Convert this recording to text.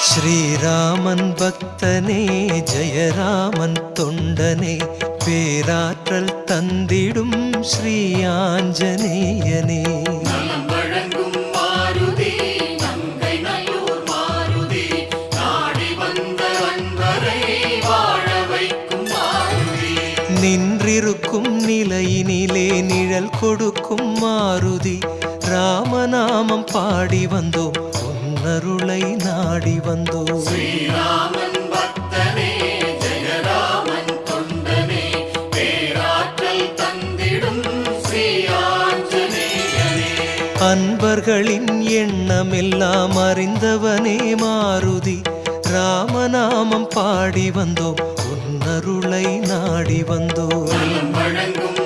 ஸ்ரீராமன் பக்தனே ஜெயராமன் தொண்டனே பேராற்றல் தந்திடும் ஸ்ரீ ஆஞ்சநேயனே நின்றிருக்கும் நிலையினிலே நிழல் கொடுக்கும் மாருதி ராமநாமம் பாடி வந்தோம் உன்னருளை நாடி வந்தோம். ஸ்ரீராமன் பக்தனே ஜெயராமன் தொண்டனே பேராற்றல் தந்திடும் ஸ்ரீ ஆஞ்சநேயனே. அன்பர்களின் எண்ணமெல்லாம் அறிந்தவனே மாருதி ராமநாமம் பாடி வந்தோம் உன்னருளை நாடி வந்தோம். வழங்கும்